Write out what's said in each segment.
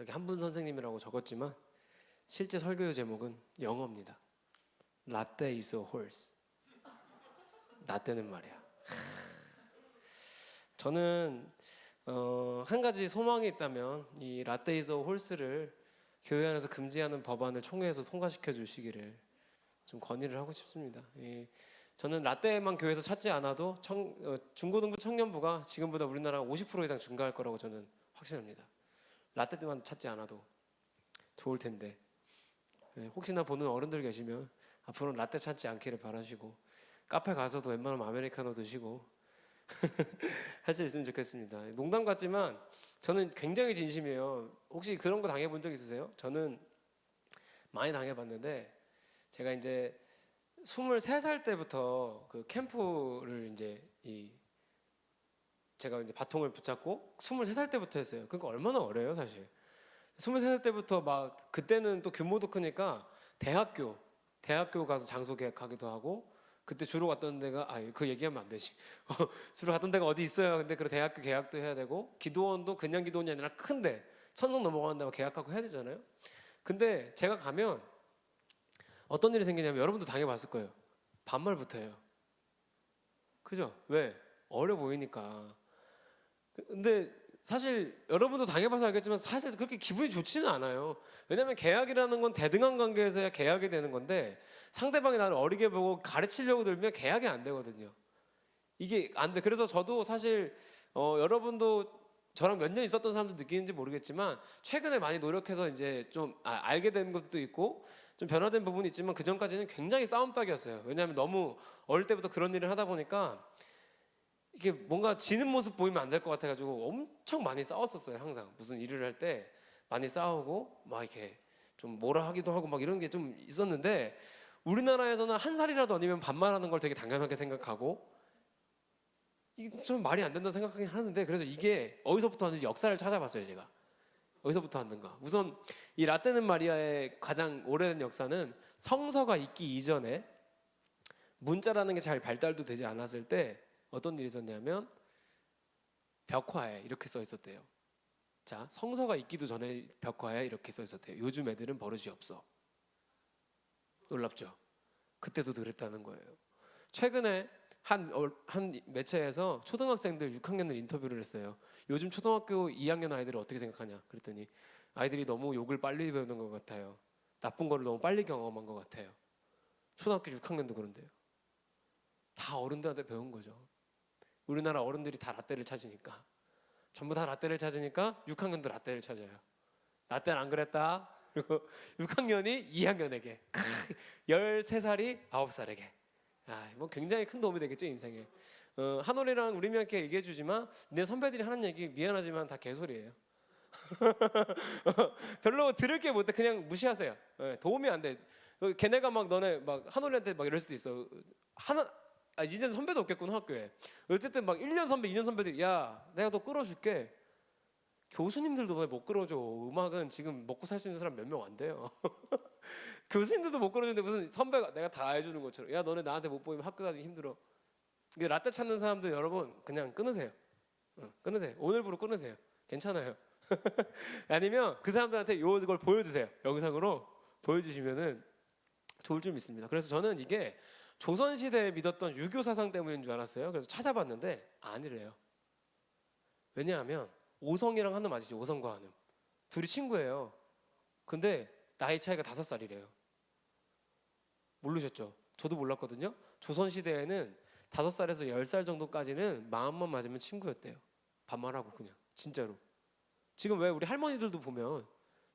저기 한분 선생님이라고 적었지만 실제 설교 제목은 영어입니다. 라떼 is a horse. 라떼는 말이야. 저는 한 가지 소망이 있다면 이 라떼 is a horse를 교회 안에서 금지하는 법안을 총회에서 통과시켜 주시기를 좀 건의를 하고 싶습니다. 저는 라떼만 교회에서 찾지 않아도 중고등부 청년부가 지금보다 우리나라 50% 이상 증가할 거라고 저는 확신합니다. 라떼만 찾지 않아도 좋을 텐데 혹시나 보는 어른들 계시면 앞으로는 라떼 찾지 않기를 바라시고 카페 가서도 웬만하면 아메리카노 드시고 할 수 있으면 좋겠습니다. 농담 같지만 저는 굉장히 진심이에요. 혹시 그런 거 당해본 적 있으세요? 저는 많이 당해봤는데 제가 이제 23살 때부터 그 캠프를 이제 제가 이제 바통을 붙잡고 23살 때부터 했어요. 그러니까 얼마나 어려요 사실. 23살 때부터 막 그때는 또 규모도 크니까 대학교 가서 장소 계약하기도 하고 그때 주로 갔던 데가 그 얘기하면 안 되지. 주로 갔던 데가 어디 있어요. 근데 그 대학교 계약도 해야 되고 기도원도 그냥 기도원이 아니라 큰데 천성 넘어가는 데만 계약하고 해야 되잖아요. 근데 제가 가면 어떤 일이 생기냐면 여러분도 당해봤을 거예요. 반말부터 해요. 그죠? 왜? 어려 보이니까. 근데 사실 여러분도 당해봐서 알겠지만 사실 그렇게 기분이 좋지는 않아요. 왜냐면 계약이라는 건 대등한 관계에서야 계약이 되는 건데 상대방이 나를 어리게 보고 가르치려고 들면 계약이 안 되거든요. 이게 안 돼. 그래서 저도 사실 여러분도 저랑 몇 년 있었던 사람도 느끼는지 모르겠지만 최근에 많이 노력해서 이제 좀 알게 된 것도 있고 좀 변화된 부분이 있지만 그 전까지는 굉장히 싸움닭이었어요. 왜냐하면 너무 어릴 때부터 그런 일을 하다 보니까 이게 뭔가 지는 모습 보이면 안 될 것 같아가지고 엄청 많이 싸웠었어요. 항상 무슨 일을 할 때 많이 싸우고 막 이렇게 좀 뭐라 하기도 하고 막 이런 게 좀 있었는데 우리나라에서는 한 살이라도 아니면 반말하는 걸 되게 당연하게 생각하고 이게 좀 말이 안 된다 생각하긴 하는데 그래서 이게 어디서부터 왔는지 역사를 찾아봤어요. 제가 어디서부터 왔는가. 우선 이 라떼는 마리아의 가장 오래된 역사는 성서가 있기 이전에 문자라는 게 잘 발달도 되지 않았을 때 어떤 일이 있었냐면 벽화에 이렇게 써 있었대요. 자, 성서가 있기도 전에 벽화에 이렇게 써 있었대요. 요즘 애들은 버릇이 없어. 놀랍죠? 그때도 그랬다는 거예요. 최근에 한 매체에서 초등학생들 6학년을 인터뷰를 했어요. 요즘 초등학교 2학년 아이들을 어떻게 생각하냐 그랬더니 아이들이 너무 욕을 빨리 배우는 것 같아요. 나쁜 거를 너무 빨리 경험한 것 같아요. 초등학교 6학년도 그런데요. 다 어른들한테 배운 거죠. 우리나라 어른들이 다 라떼를 찾으니까 전부 다 라떼를 찾으니까 6학년도 라떼를 찾아요. 라떼는 안 그랬다. 그리고 6학년이 2학년에게 13살이 9살에게 뭐 굉장히 큰 도움이 되겠죠 인생에. 한올이랑 우리 함께 얘기해 주지만 내 선배들이 하는 얘기 미안하지만 다 개소리예요. 별로 들을 게 못돼. 그냥 무시하세요. 도움이 안 돼. 걔네가 막 너네 막 한올이한테 막 이럴 수도 있어. 이제는 선배도 없겠구나 학교에. 어쨌든 막 1년 선배 2년 선배들이 야 내가 너 끌어줄게. 교수님들도 너네 못 끌어줘. 음악은 지금 먹고 살 수 있는 사람 몇 명 안 돼요. 교수님들도 못 끌어주는데 무슨 선배가 내가 다 해주는 것처럼 야 너네 나한테 못 보이면 학교 다니기 힘들어. 라떼 찾는 사람들 여러분 그냥 끊으세요. 끊으세요. 오늘부로 끊으세요. 괜찮아요. 아니면 그 사람들한테 이걸 보여주세요. 영상으로 보여주시면은 좋을 줄 믿습니다. 그래서 저는 이게 조선시대에 믿었던 유교 사상 때문인 줄 알았어요. 그래서 찾아봤는데 아니래요. 왜냐하면 오성이랑 한음 아시죠? 오성과 한음 둘이 친구예요. 근데 나이 차이가 5살이래요. 모르셨죠? 저도 몰랐거든요. 조선시대에는 5살에서 10살 정도까지는 마음만 맞으면 친구였대요. 반말하고 그냥 진짜로. 지금 왜 우리 할머니들도 보면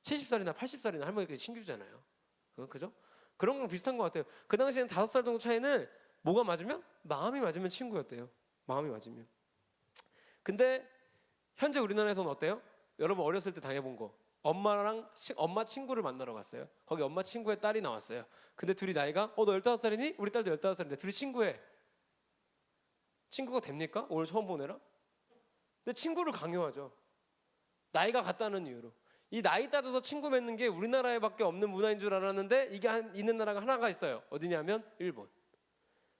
70살이나 80살이나 할머니끼리 친구잖아요. 그죠? 그런 거랑 비슷한 것 같아요. 그 당시에는 5살 정도 차이는 뭐가 맞으면? 마음이 맞으면 친구였대요. 마음이 맞으면. 근데 현재 우리나라에서는 어때요? 여러분 어렸을 때 당해본 거. 엄마 친구를 만나러 갔어요. 거기 엄마 친구의 딸이 나왔어요. 근데 둘이 나이가 너 15살이니? 우리 딸도 15살인데 둘이 친구해. 친구가 됩니까? 오늘 처음 보내라? 근데 친구를 강요하죠. 나이가 같다는 이유로. 이 나이 따져서 친구 맺는 게 우리나라에 밖에 없는 문화인 줄 알았는데 이게 있는 나라가 하나가 있어요. 어디냐면 일본.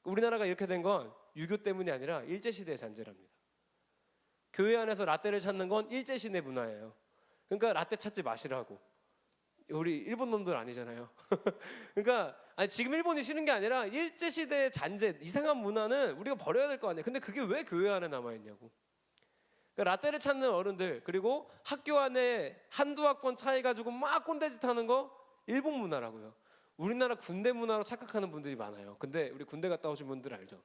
우리나라가 이렇게 된 건 유교 때문이 아니라 일제시대의 잔재랍니다. 교회 안에서 라떼를 찾는 건 일제시대 문화예요. 그러니까 라떼 찾지 마시라고. 우리 일본 놈들 아니잖아요. 그러니까 아니 지금 일본이 싫은 게 아니라 일제 시대의 잔재 이상한 문화는 우리가 버려야 될 거 아니에요. 근데 그게 왜 교회 안에 남아 있냐고. 그러니까 라떼를 찾는 어른들, 그리고 학교 안에 한두 학번 차이 가지고 막 꼰대짓 하는 거 일본 문화라고요. 우리나라 군대 문화로 착각하는 분들이 많아요. 근데 우리 군대 갔다 오신 분들 알죠?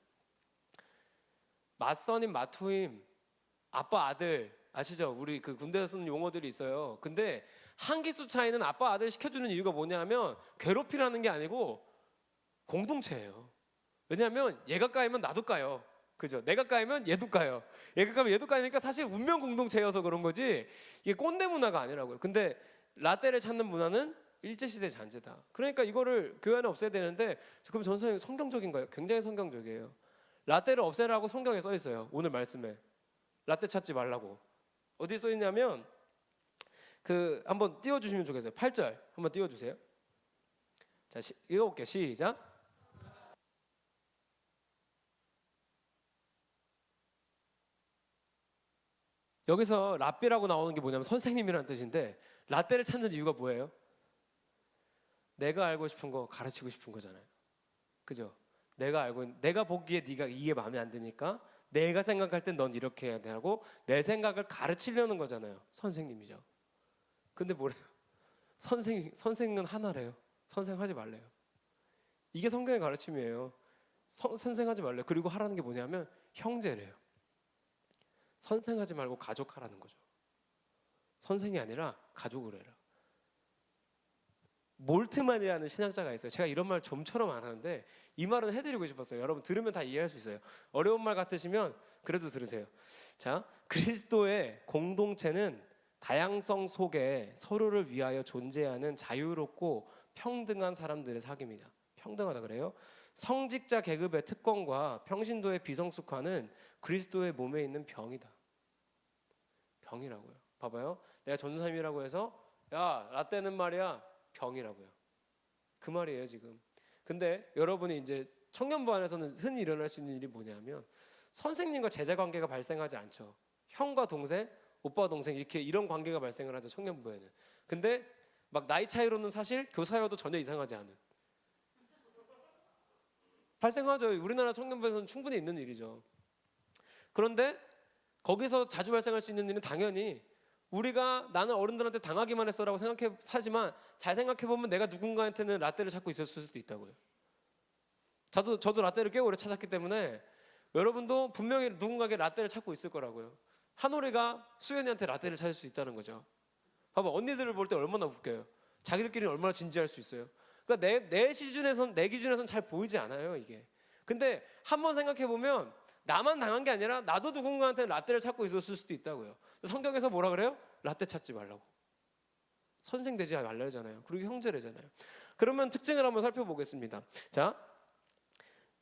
맞선임, 맞후임, 아빠 아들 아시죠? 우리 그 군대에서 쓰는 용어들이 있어요. 근데 한 기수 차이는 아빠 아들 시켜주는 이유가 뭐냐면 괴롭히라는 게 아니고 공동체예요. 왜냐하면 얘가 까이면 나도 까요. 그죠? 내가 까이면 얘도 까요. 얘가 까면 얘도 까니까 사실 운명 공동체여서 그런 거지 이게 꼰대 문화가 아니라고요. 근데 라떼를 찾는 문화는 일제시대 잔재다. 그러니까 이거를 교회 안에 없애야 되는데 그럼 전선생님 성경적인가요? 굉장히 성경적이에요. 라떼를 없애라고 성경에 써 있어요. 오늘 말씀에 라떼 찾지 말라고. 어디 써 있냐면 그 한번 띄워주시면 좋겠어요. 8절 한번 띄워주세요. 자, 읽어볼게요. 시작. 여기서 랍비라고 나오는 게 뭐냐면 선생님이라는 뜻인데 라떼를 찾는 이유가 뭐예요? 내가 알고 싶은 거 가르치고 싶은 거잖아요. 그죠? 내가 보기에 네가 이게 마음에 안 드니까 내가 생각할 땐 넌 이렇게 해야 되고 내 생각을 가르치려는 거잖아요. 선생님이죠. 근데 뭐래요? 선생은 하나래요. 선생하지 말래요. 이게 성경의 가르침이에요. 선생하지 말래요. 그리고 하라는 게 뭐냐면 형제래요. 선생하지 말고 가족하라는 거죠. 선생이 아니라 가족을 해라. 몰트만이라는 신학자가 있어요. 제가 이런 말 좀처럼 안 하는데 이 말은 해드리고 싶었어요. 여러분 들으면 다 이해할 수 있어요. 어려운 말 같으시면 그래도 들으세요. 자, 그리스도의 공동체는 다양성 속에 서로를 위하여 존재하는 자유롭고 평등한 사람들의 사귐이다. 평등하다 그래요. 성직자 계급의 특권과 평신도의 비성숙화는 그리스도의 몸에 있는 병이다. 병이라고요. 봐봐요. 내가 전도사님이라고 해서 야 라떼는 말이야 병이라고요. 그 말이에요 지금. 근데 여러분이 이제 청년부 안에서는 흔히 일어날 수 있는 일이 뭐냐면 선생님과 제자 관계가 발생하지 않죠. 형과 동생, 오빠와 동생 이렇게 이런 관계가 발생을 하죠 청년부에는. 근데 막 나이 차이로는 사실 교사여도 전혀 이상하지 않은 발생하죠. 우리나라 청년부에서는 충분히 있는 일이죠. 그런데 거기서 자주 발생할 수 있는 일은 당연히 우리가 나는 어른들한테 당하기만 했어라고 생각해 하지만 잘 생각해 보면 내가 누군가한테는 라떼를 찾고 있었을 수도 있다고요. 저도 라떼를 꽤 오래 찾았기 때문에 여러분도 분명히 누군가에게 라떼를 찾고 있을 거라고요. 한올이가 수연이한테 라떼를 찾을 수 있다는 거죠. 봐봐, 언니들을 볼 때 얼마나 웃겨요. 자기들끼리는 얼마나 진지할 수 있어요. 그러니까 내 기준에선 잘 보이지 않아요 이게. 근데 한번 생각해 보면 나만 당한 게 아니라 나도 누군가한테 라떼를 찾고 있었을 수도 있다고요. 성경에서 뭐라 그래요? 라떼 찾지 말라고. 선생 되지 말라잖아요. 그리고 형제래잖아요. 그러면 특징을 한번 살펴보겠습니다. 자,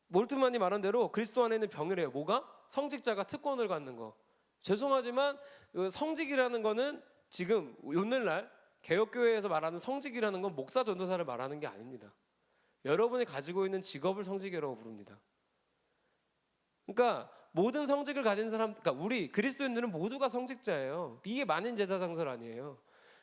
몰트만이 말한 대로 그리스도 안에 있는 병이래요. 뭐가? 성직자가 특권을 갖는 거. 죄송하지만 성직이라는 거는 지금 오늘날 개혁교회에서 말하는 성직이라는 건 목사 전도사를 말하는 게 아닙니다. 여러분이 가지고 있는 직업을 성직이라고 부릅니다. 그러니까 모든 성직을 가진 사람, 그러니까 우리 그리스도인들은 모두가 성직자예요. 이게 만인 제사장설 아니에요.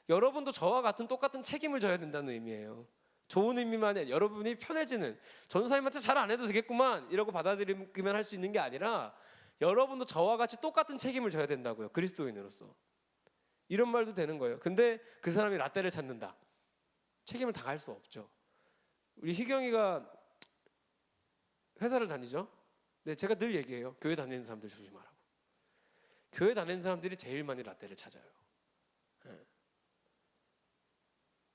여러분도 저와 같은 똑같은 책임을 져야 된다는 의미예요. 좋은 의미만 해. 여러분이 편해지는 전도사님한테 잘 안 해도 되겠구만 이러고 받아들이면 할 수 있는 게 아니라 여러분도 저와 같이 똑같은 책임을 져야 된다고요. 그리스도인으로서. 이런 말도 되는 거예요. 근데 그 사람이 라떼를 찾는다. 책임을 당할 수 없죠. 우리 희경이가 회사를 다니죠. 네, 제가 늘 얘기해요. 교회 다니는 사람들 조심하라고. 교회 다니는 사람들이 제일 많이 라떼를 찾아요. 네.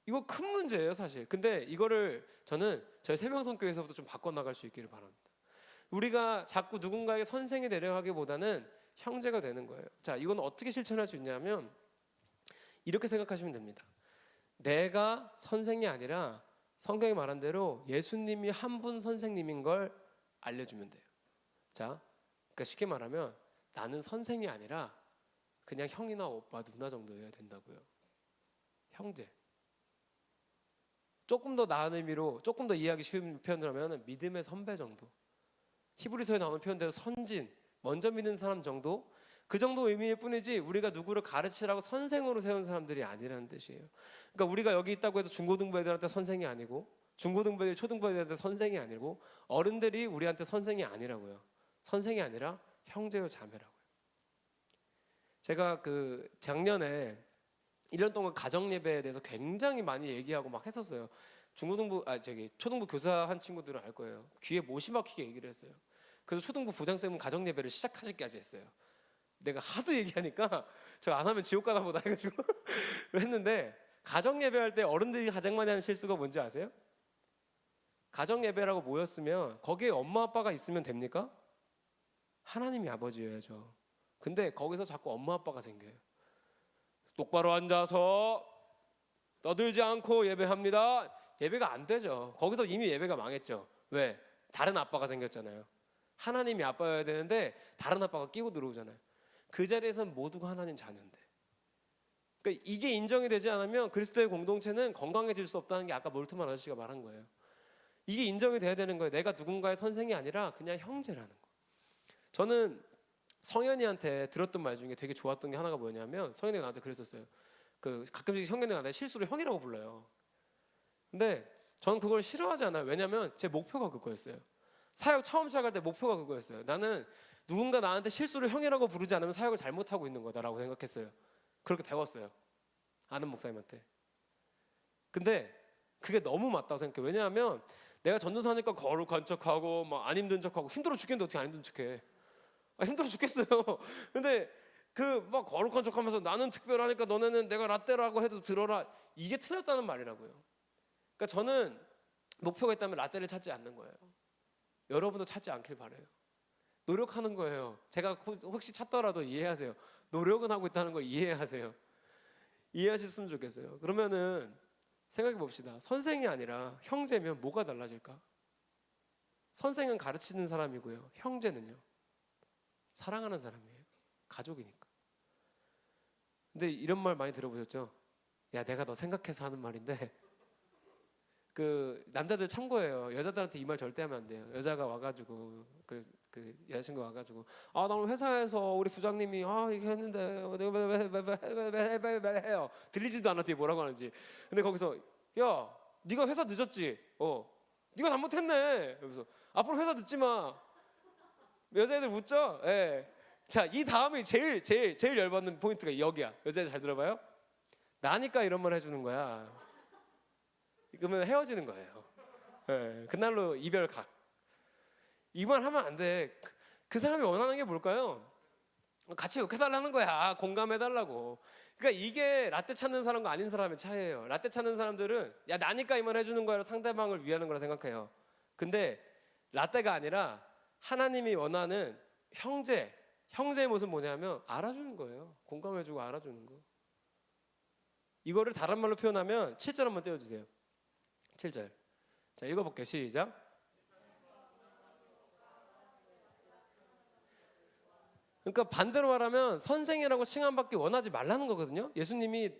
이거 큰 문제예요 사실. 근데 이거를 저는 저희 세명성교회에서부터 좀 바꿔나갈 수 있기를 바랍니다. 우리가 자꾸 누군가에게 선생이 되려 하기보다는 형제가 되는 거예요. 자, 이건 어떻게 실천할 수 있냐면 이렇게 생각하시면 됩니다. 내가 선생이 아니라 성경이 말한 대로 예수님이 한 분 선생님인 걸 알려주면 돼요. 자, 그러니까 쉽게 말하면 나는 선생이 아니라 그냥 형이나 오빠, 누나 정도여야 된다고요. 형제. 조금 더 나은 의미로 조금 더 이해하기 쉬운 표현을 하면 믿음의 선배 정도. 히브리서에 나오는 표현대로 선진, 먼저 믿는 사람 정도. 그 정도 의미일 뿐이지 우리가 누구를 가르치라고 선생으로 세운 사람들이 아니라는 뜻이에요. 그러니까 우리가 여기 있다고 해서 중고등부 애들한테 선생이 아니고 중고등부 애들, 초등부 애들한테 선생이 아니고 어른들이 우리한테 선생이 아니라고요. 선생이 아니라 형제요 자매라고요. 제가 그 작년에 1년 동안 가정 예배에 대해서 굉장히 많이 얘기하고 막 했었어요. 초등부 교사한 친구들은 알 거예요. 귀에 못이 막히게 얘기를 했어요. 그래서 초등부 부장쌤은 가정 예배를 시작하시기까지 했어요. 내가 하도 얘기하니까 저 안 하면 지옥 가나 보다 해가지고 했는데, 가정 예배할 때 어른들이 가장 많이 하는 실수가 뭔지 아세요? 가정 예배라고 모였으면 거기에 엄마 아빠가 있으면 됩니까? 하나님이 아버지여야죠. 근데 거기서 자꾸 엄마 아빠가 생겨요. 똑바로 앉아서 떠들지 않고 예배합니다. 예배가 안 되죠. 거기서 이미 예배가 망했죠. 왜? 다른 아빠가 생겼잖아요. 하나님이 아빠여야 되는데 다른 아빠가 끼고 들어오잖아요. 그 자리에서는 모두가 하나님 자녀인데, 그러니까 이게 인정이 되지 않으면 그리스도의 공동체는 건강해질 수 없다는 게 아까 몰트만 아저씨가 말한 거예요. 이게 인정이 돼야 되는 거예요. 내가 누군가의 선생이 아니라 그냥 형제라는 거. 저는 성현이한테 들었던 말 중에 되게 좋았던 게 하나가 뭐냐면, 성현이가 나한테 그랬었어요. 가끔씩 성현이가 나한테 실수로 형이라고 불러요. 근데 저는 그걸 싫어하지 않아요. 왜냐면 제 목표가 그거였어요. 사역 처음 시작할 때 목표가 그거였어요. 나는 누군가 나한테 실수로 형이라고 부르지 않으면 사역을 잘못하고 있는 거다라고 생각했어요. 그렇게 배웠어요. 아는 목사님한테. 근데 그게 너무 맞다고 생각해요. 왜냐하면 내가 전도사니까 거룩한 척하고 막 안 힘든 척하고, 힘들어 죽겠는데 어떻게 안 힘든 척해. 힘들어 죽겠어요. 근데 막 거룩한 척하면서 나는 특별하니까 너네는 내가 라떼라고 해도 들어라, 이게 틀렸다는 말이라고요. 그러니까 저는 목표가 있다면 라떼를 찾지 않는 거예요. 여러분도 찾지 않길 바라요. 노력하는 거예요. 제가 혹시 찾더라도 이해하세요. 노력은 하고 있다는 걸 이해하세요. 이해하셨으면 좋겠어요. 그러면은 생각해 봅시다. 선생이 아니라 형제면 뭐가 달라질까? 선생은 가르치는 사람이고요. 형제는요, 사랑하는 사람이에요. 가족이니까. 근데 이런 말 많이 들어보셨죠? 야, 내가 너 생각해서 하는 말인데, 남자들 참고해요. 여자들한테 이 말 절대 하면 안 돼요. 여자가 와가지고 여자친구 와가지고, 나 오늘 회사에서 우리 부장님이 이렇게 했는데 내가 왜 해요. 들리지도 않아 뒤에 뭐라고 하는지. 근데 거기서, 야, 네가 회사 늦었지? 네가 잘못했네. 그래서 앞으로 회사 늦지 마. 여자애들 웃죠? 예. 자, 이 다음이 제일 열받는 포인트가 여기야. 여자애들 잘 들어봐요. 나니까 이런 말 해주는 거야. 그러면 헤어지는 거예요. 예. 그날로 이별각. 이 말 하면 안 돼. 그 사람이 원하는 게 뭘까요? 같이 욕해달라는 거야. 공감해달라고. 그러니까 이게 라떼 찾는 사람과 아닌 사람의 차이예요. 라떼 찾는 사람들은 야, 나니까 이 말 해주는 거야, 상대방을 위하는 거라 생각해요. 근데 라떼가 아니라 하나님이 원하는 형제의 모습은 뭐냐면 알아주는 거예요. 공감해주고 알아주는 거. 이거를 다른 말로 표현하면 7절 한번 떼어주세요. 7절. 자, 읽어볼게요. 시작. 그러니까 반대로 말하면 선생이라고 칭함받기 원하지 말라는 거거든요. 예수님이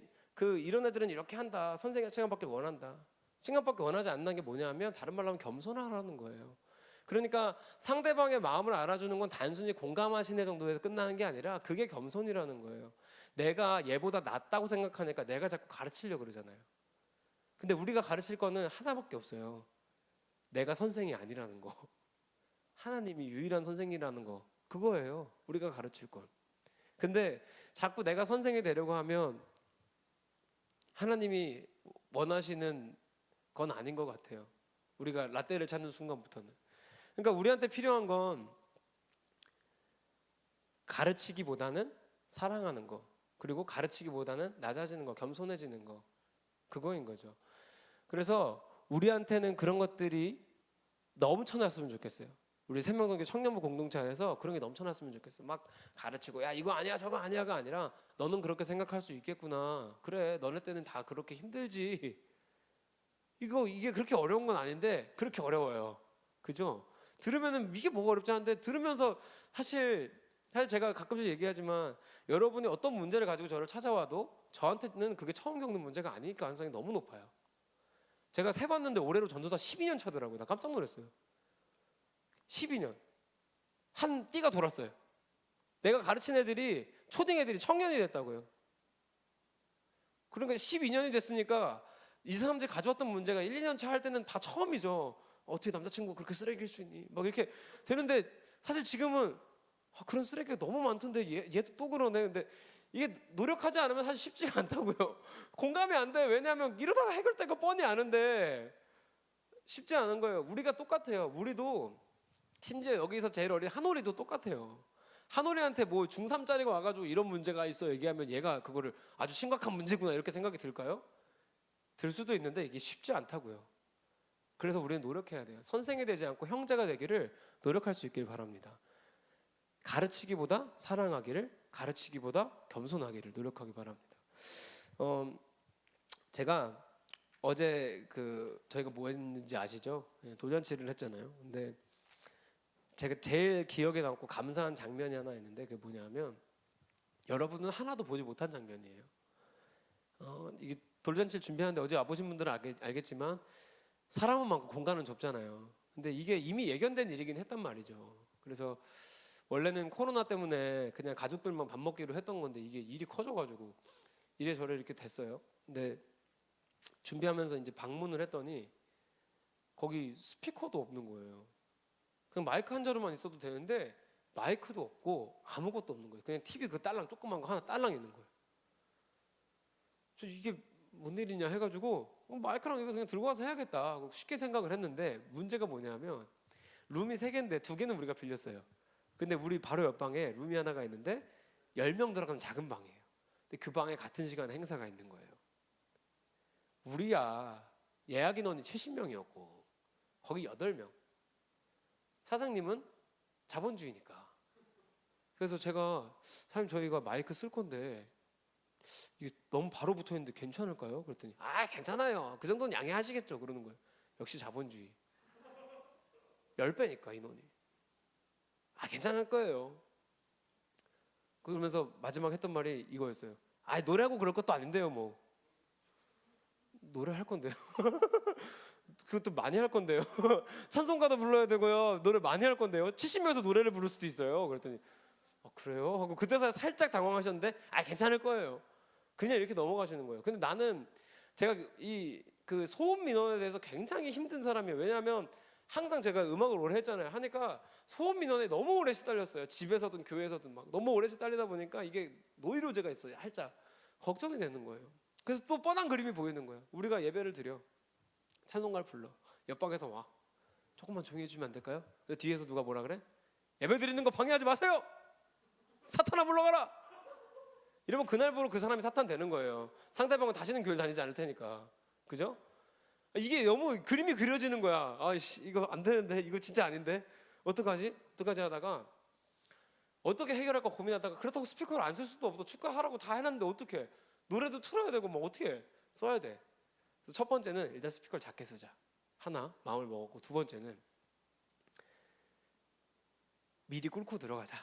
이런 애들은 이렇게 한다, 선생이라 칭함받기 원한다. 칭함받기 원하지 않는 게 뭐냐면, 다른 말로 하면 겸손하라는 거예요. 그러니까 상대방의 마음을 알아주는 건 단순히 공감하시네 정도에서 끝나는 게 아니라 그게 겸손이라는 거예요. 내가 얘보다 낫다고 생각하니까 내가 자꾸 가르치려고 그러잖아요. 근데 우리가 가르칠 거는 하나밖에 없어요. 내가 선생이 아니라는 거. 하나님이 유일한 선생이라는 거. 그거예요. 우리가 가르칠 건. 근데 자꾸 내가 선생이 되려고 하면 하나님이 원하시는 건 아닌 것 같아요. 우리가 라떼를 찾는 순간부터는. 그러니까 우리한테 필요한 건 가르치기보다는 사랑하는 거, 그리고 가르치기보다는 낮아지는 거, 겸손해지는 거, 그거인 거죠. 그래서 우리한테는 그런 것들이 넘쳐났으면 좋겠어요. 우리 생명선교 청년부 공동체 안에서 그런 게 넘쳐났으면 좋겠어. 막 가르치고, 야, 이거 아니야 저거 아니야가 아니라, 너는 그렇게 생각할 수 있겠구나. 그래, 너네 때는 다 그렇게 힘들지. 이게 그렇게 어려운 건 아닌데 그렇게 어려워요. 그죠? 들으면은 이게 뭐가 어렵지 않은데, 들으면서 사실 제가 가끔씩 얘기하지만, 여러분이 어떤 문제를 가지고 저를 찾아와도 저한테는 그게 처음 겪는 문제가 아닐 가능성이 너무 높아요. 제가 세봤는데 올해로 전도사 12년 차더라고요. 나 깜짝 놀랐어요. 12년. 한 띠가 돌았어요. 내가 가르친 애들이 초딩 애들이 청년이 됐다고요. 그러니까 12년이 됐으니까 이 사람들이 가져왔던 문제가 1, 2년 차 할 때는 다 처음이죠. 어떻게 남자친구 그렇게 쓰레기일 수 있니? 막 이렇게 되는데 사실 지금은 그런 쓰레기가 너무 많던데 얘도 또 그러네. 근데 이게 노력하지 않으면 사실 쉽지가 않다고요. 공감이 안 돼요. 왜냐하면 이러다가 해결될 거 뻔히 아는데 쉽지 않은 거예요. 우리가 똑같아요. 우리도 심지어 여기서 제일 어린 한올이도 똑같아요. 한올이한테 뭐 중3짜리가 와가지고 이런 문제가 있어 얘기하면 얘가 그거를 아주 심각한 문제구나 이렇게 생각이 들까요? 들 수도 있는데 이게 쉽지 않다고요. 그래서 우리는 노력해야 돼요. 선생이 되지 않고 형제가 되기를 노력할 수 있길 바랍니다. 가르치기보다 사랑하기를, 가르치기보다 겸손하기를 노력하기 바랍니다. 제가 어제 저희가 뭐 했는지 아시죠? 돌잔치를 했잖아요. 근데 제가 제일 기억에 남고 감사한 장면이 하나 있는데 그게 뭐냐면 여러분은 하나도 보지 못한 장면이에요. 이게 돌잔치를 준비하는데 어제 와보신 분들은 알겠지만 사람은 많고 공간은 좁잖아요. 근데 이게 이미 예견된 일이긴 했단 말이죠. 그래서 원래는 코로나 때문에 그냥 가족들만 밥 먹기로 했던 건데 이게 일이 커져가지고 이래저래 이렇게 됐어요. 근데 준비하면서 이제 방문을 했더니 거기 스피커도 없는 거예요. 그냥 마이크 한 자루만 있어도 되는데 마이크도 없고 아무것도 없는 거예요. 그냥 TV 그 딸랑 조그만 거 하나 딸랑 있는 거예요. 그래서 이게 뭔 일이냐 해가지고 마이크랑 이거 그냥 들고 와서 해야겠다 쉽게 생각을 했는데 문제가 뭐냐면 룸이 3개인데 2개는 우리가 빌렸어요. 근데 우리 바로 옆방에 룸이 하나가 있는데 10명 들어가는 작은 방이에요. 근데 그 방에 같은 시간에 행사가 있는 거예요. 우리야 예약 인원이 70명이었고 거기 8명. 사장님은 자본주의니까. 그래서 제가 사장님 저희가 마이크 쓸 건데 이게 너무 바로 붙어 있는데 괜찮을까요? 그랬더니 괜찮아요. 그 정도는 양해하시겠죠. 그러는 거예요. 역시 자본주의. 10배니까 인원이. 괜찮을 거예요. 그러면서 마지막 했던 말이 이거였어요. 노래하고 그럴 것도 아닌데요 뭐. 노래할 건데요. 그것도 많이 할 건데요. 찬송가도 불러야 되고요. 노래 많이 할 건데요. 70명에서 노래를 부를 수도 있어요. 그랬더니 그래요? 하고 그때서 살짝 당황하셨는데 괜찮을 거예요. 그냥 이렇게 넘어가시는 거예요. 근데 나는 제가 그 소음 민원에 대해서 굉장히 힘든 사람이에요. 왜냐하면 항상 제가 음악을 오래 했잖아요. 하니까 소음 민원에 너무 오래 시달렸어요. 집에서든 교회에서든 막 너무 오래 시달리다 보니까 이게 노이로제가 있어요. 살짝 걱정이 되는 거예요. 그래서 또 뻔한 그림이 보이는 거예요. 우리가 예배를 드려. 찬송가를 불러. 옆방에서 와. 조금만 조용히 해주면 안 될까요? 뒤에서 누가 뭐라 그래? 예배 드리는 거 방해하지 마세요. 사탄아 물러가라. 이러면 그날부로 그 사람이 사탄 되는 거예요. 상대방은 다시는 교회를 다니지 않을 테니까. 그죠? 이게 너무 그림이 그려지는 거야. 이거 안 되는데, 이거 진짜 아닌데, 어떡하지 하다가 어떻게 해결할까 고민하다가 그렇다고 스피커를 안 쓸 수도 없어. 축가하라고 다 해놨는데 어떡해. 노래도 틀어야 되고 뭐 어떻게 써야 돼. 그래서 첫 번째는 일단 스피커를 작게 쓰자. 하나 마음을 먹었고, 두 번째는 미리 꿇고 들어가자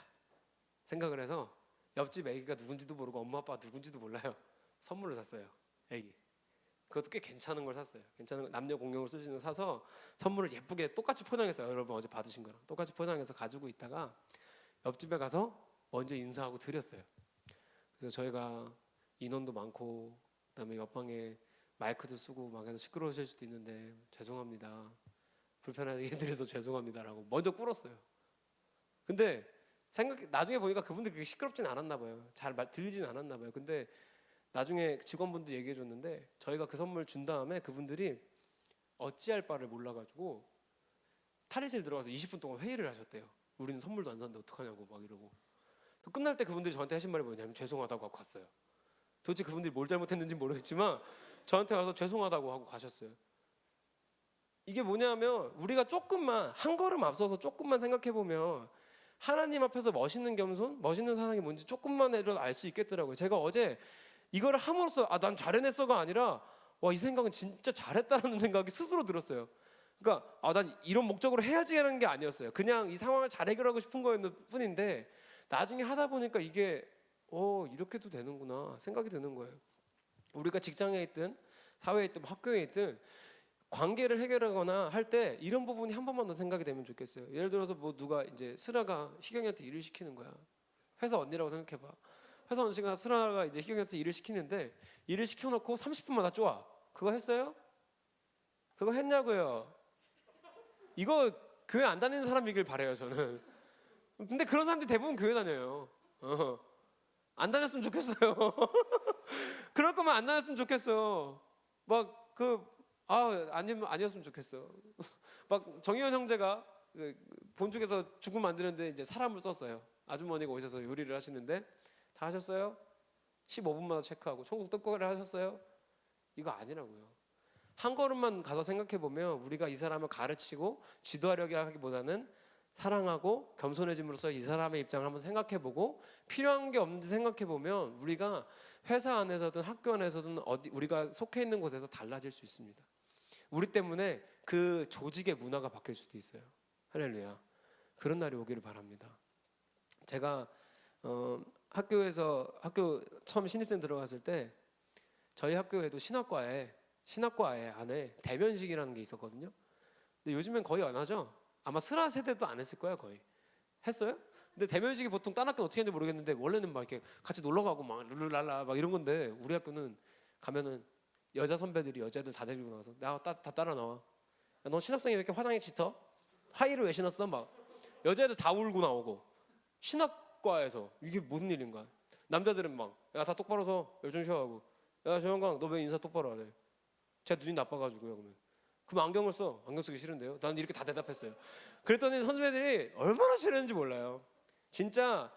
생각을 해서 옆집 애기가 누군지도 모르고 엄마 아빠가 누군지도 몰라요. 선물을 샀어요. 애기. 그것도 꽤 괜찮은 걸 샀어요. 괜찮은 거, 남녀 공용으로 쓸 수 있는 거 사서 선물을 예쁘게 똑같이 포장했어요. 여러분 어제 받으신 거랑 똑같이 포장해서 가지고 있다가 옆집에 가서 먼저 인사하고 드렸어요. 그래서 저희가 인원도 많고 그다음에 옆방에 마이크도 쓰고 막 해서 시끄러우실 수도 있는데 죄송합니다. 불편하게 해드려서 죄송합니다라고 먼저 꿇었어요. 근데 나중에 보니까 그분들 그게 시끄럽진 않았나 봐요. 잘 들리진 않았나 봐요. 근데 나중에 직원분들 얘기해 줬는데 저희가 그 선물 준 다음에 그분들이 어찌할 바를 몰라가지고 탈의실 들어가서 20분 동안 회의를 하셨대요. 우리는 선물도 안 샀는데 어떡하냐고 막 이러고. 끝날 때 그분들이 저한테 하신 말이 뭐냐면 죄송하다고 하고 갔어요. 도대체 그분들이 뭘 잘못했는지 모르겠지만 저한테 와서 죄송하다고 하고 가셨어요. 이게 뭐냐면 우리가 조금만 한 걸음 앞서서 조금만 생각해보면 하나님 앞에서 멋있는 겸손, 멋있는 사랑이 뭔지 조금만 해도 알 수 있겠더라고요. 제가 어제 이거를 함으로써 난 잘해냈어가 아니라 이 생각은 진짜 잘했다라는 생각이 스스로 들었어요. 그러니까 난 이런 목적으로 해야지 하는 게 아니었어요. 그냥 이 상황을 잘 해결하고 싶은 거였을 뿐인데 나중에 하다 보니까 이게 이렇게도 되는구나 생각이 드는 거예요. 우리가 직장에 있든 사회에 있든 학교에 있든 관계를 해결하거나 할 때 이런 부분이 한 번만 더 생각이 되면 좋겠어요. 예를 들어서 뭐 누가 이제 슬아가 희경이한테 일을 시키는 거야. 회사 언니라고 생각해봐. 회사 언니가 슬아가 이제 희경이한테 일을 시키는데 일을 시켜놓고 30분마다 쪼아. 그거 했어요? 그거 했냐고요? 이거 교회 안 다니는 사람이길 바래요 저는. 근데 그런 사람들이 대부분 교회 다녀요. 안 다녔으면 좋겠어요. 그럴 거면 안 다녔으면 좋겠어. 아니었으면 좋겠어. 막 정희원 형제가 본죽에서 죽음 만드는데 이제 사람을 썼어요. 아주머니가 오셔서 요리를 하시는데 다 하셨어요? 15분마다 체크하고 천국 떡거리를 하셨어요? 이거 아니라고요. 한 걸음만 가서 생각해 보면 우리가 이 사람을 가르치고 지도하려고 하기보다는 사랑하고 겸손해짐으로써 이 사람의 입장을 한번 생각해 보고 필요한 게 없는지 생각해 보면 우리가 회사 안에서든 학교 안에서든 어디 우리가 속해 있는 곳에서 달라질 수 있습니다. 우리 때문에 그 조직의 문화가 바뀔 수도 있어요. 할렐루야. 그런 날이 오기를 바랍니다. 제가 학교 처음 신입생 들어갔을 때 저희 학교에도 신학과에 안에 대면식이라는 게 있었거든요. 근데 요즘엔 거의 안 하죠. 아마 슬아 세대도 안 했을 거예요. 거의 했어요? 근데 대면식이 보통 딴 학교는 어떻게 하는지 모르겠는데 원래는 막 이렇게 같이 놀러 가고 막 룰랄라 막 이런 건데 우리 학교는 가면은 여자 선배들이 여자애들 다 데리고 나와서 다 따라 나와. 야, 너 신학생이 왜 이렇게 화장이 짙어? 하이를 왜 신었어? 막 여자애들 다 울고 나오고 신학과에서 이게 무슨 일인가? 남자들은 막 야 다 똑바로 서 열중 쉬어하고 야 조영광 너 왜 인사 똑바로 안 해? 제 눈이 나빠가지고요. 그럼 안경을 써. 안경 쓰기 싫은데요. 난 이렇게 다 대답했어요. 그랬더니 선배들이 얼마나 싫었는지 몰라요. 진짜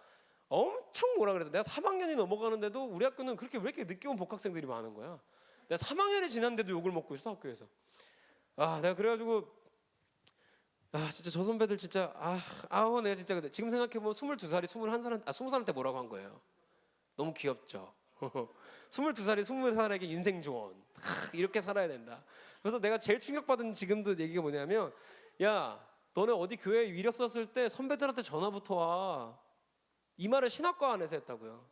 엄청 뭐라 그래서 내가 3학년이 넘어가는데도 우리 학교는 그렇게 왜 이렇게 늦게 온 복학생들이 많은 거야. 내가 3학년이 지났는데도 욕을 먹고 있어 학교에서. 내가 그래가지고 진짜 저 선배들 진짜 내가 진짜 근데 지금 생각해보면 22살이 21살 20살한테 뭐라고 한 거예요. 너무 귀엽죠. 22살이 20살에게 인생 조언. 이렇게 살아야 된다. 그래서 내가 제일 충격받은 지금도 얘기가 뭐냐면 야 너네 어디 교회에 이력 썼을 때 선배들한테 전화부터 와. 이 말을 신학과 안에서 했다고요.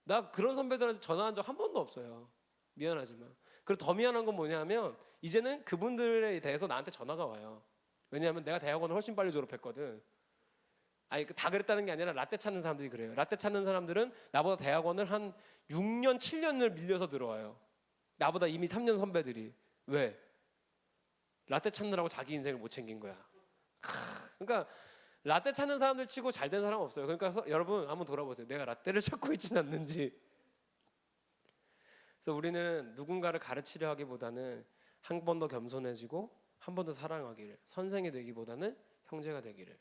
나 그런 선배들한테 전화한 적 한 번도 없어요. 미안하지만. 그리고 더 미안한 건 뭐냐면 이제는 그분들에 대해서 나한테 전화가 와요. 왜냐하면 내가 대학원을 훨씬 빨리 졸업했거든. 다 그랬다는 게 아니라 라떼 찾는 사람들이 그래요. 라떼 찾는 사람들은 나보다 대학원을 한 6년, 7년을 밀려서 들어와요. 나보다 이미 3년 선배들이. 왜? 라떼 찾느라고 자기 인생을 못 챙긴 거야. 그러니까 라떼 찾는 사람들 치고 잘 된 사람 없어요. 그러니까 여러분 한번 돌아보세요. 내가 라떼를 찾고 있지는 않는지. 그래서 우리는 누군가를 가르치려 하기보다는 한 번 더 겸손해지고 한 번 더 사랑하기를, 선생이 되기보다는 형제가 되기를.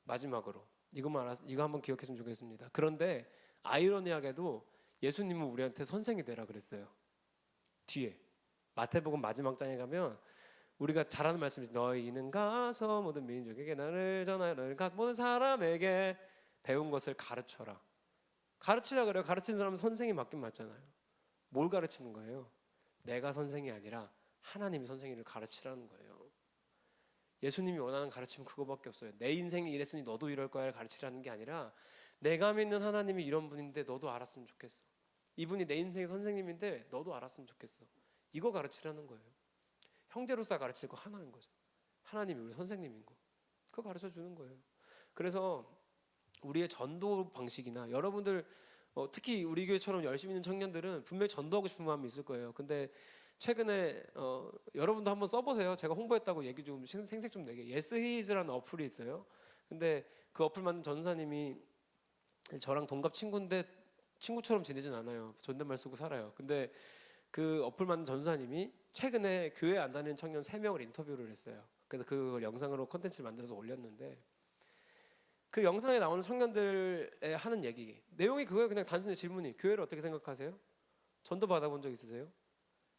마지막으로 이거 한번 기억했으면 좋겠습니다. 그런데 아이러니하게도 예수님은 우리한테 선생이 되라 그랬어요. 뒤에 마태복음 마지막 장에 가면 우리가 잘 아는 말씀이 너희는 가서 모든 민족에게 나를 전하여 너희는 가서 모든 사람에게 배운 것을 가르쳐라. 가르치라 그래요. 가르치는 사람은 선생이 맞긴 맞잖아요. 뭘 가르치는 거예요? 내가 선생이 아니라 하나님이 선생님을 가르치라는 거예요. 예수님이 원하는 가르침은 그거밖에 없어요. 내 인생이 이랬으니 너도 이럴 거야를 가르치라는 게 아니라 내가 믿는 하나님이 이런 분인데 너도 알았으면 좋겠어. 이분이 내 인생의 선생님인데 너도 알았으면 좋겠어. 이거 가르치라는 거예요. 형제로서 가르칠 거 하나인 거죠. 하나님이 우리 선생님인 거. 그거 가르쳐 주는 거예요. 그래서 우리의 전도 방식이나 여러분들 특히 우리 교회처럼 열심히 있는 청년들은 분명히 전도하고 싶은 마음이 있을 거예요. 근데 최근에 여러분도 한번 써보세요. 제가 홍보했다고 얘기 좀 생색 좀 내게. 예스히즈라는 어플이 있어요. 근데 그 어플 만든 전사님이 저랑 동갑 친구인데 친구처럼 지내진 않아요. 존댓말 쓰고 살아요. 근데 그 어플 만든 전사님이 최근에 교회 안 다니는 청년 3명을 인터뷰를 했어요. 그래서 그걸 영상으로 콘텐츠를 만들어서 올렸는데 그 영상에 나오는 청년들의 하는 얘기 내용이 그거예요. 그냥 단순히 질문이 교회를 어떻게 생각하세요? 전도 받아본 적 있으세요?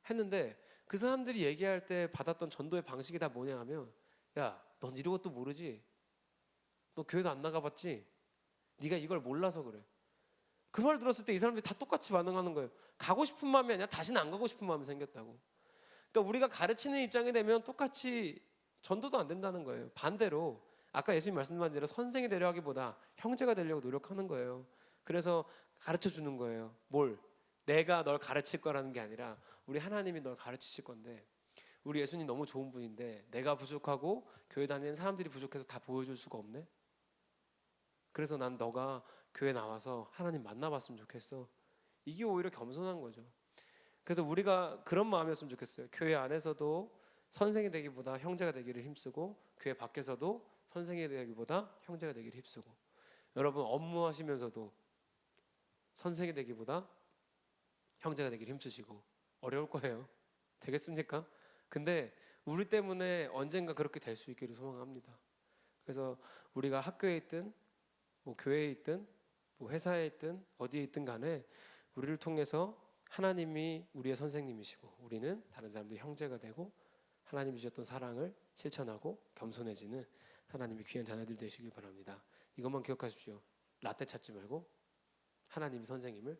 했는데 그 사람들이 얘기할 때 받았던 전도의 방식이 다 뭐냐 하면 야, 넌 이것도 모르지? 너 교회도 안 나가봤지? 네가 이걸 몰라서 그래. 그 말 들었을 때 이 사람들이 다 똑같이 반응하는 거예요. 가고 싶은 마음이 아니라 다시는 안 가고 싶은 마음이 생겼다고. 그러니까 우리가 가르치는 입장이 되면 똑같이 전도도 안 된다는 거예요. 반대로 아까 예수님 말씀하신 대로 선생이 되려 하기보다 형제가 되려고 노력하는 거예요. 그래서 가르쳐 주는 거예요. 뭘? 내가 널 가르칠 거라는 게 아니라 우리 하나님이 널 가르치실 건데 우리 예수님 너무 좋은 분인데 내가 부족하고 교회 다니는 사람들이 부족해서 다 보여줄 수가 없네. 그래서 난 너가 교회 나와서 하나님 만나봤으면 좋겠어. 이게 오히려 겸손한 거죠. 그래서 우리가 그런 마음이었으면 좋겠어요. 교회 안에서도 선생이 되기보다 형제가 되기를 힘쓰고, 교회 밖에서도 선생이 되기보다 형제가 되기를 힘쓰고, 여러분 업무하시면서도 선생이 되기보다 형제가 되기를 힘쓰시고. 어려울 거예요. 되겠습니까? 근데 우리 때문에 언젠가 그렇게 될 수 있기를 소망합니다. 그래서 우리가 학교에 있든 뭐 교회에 있든 뭐 회사에 있든 어디에 있든 간에 우리를 통해서 하나님이 우리의 선생님이시고, 우리는 다른 사람들 형제가 되고, 하나님이 주셨던 사랑을 실천하고 겸손해지는 하나님의 귀한 자녀들 되시길 바랍니다. 이것만 기억하십시오. 라떼 찾지 말고 하나님이 선생님을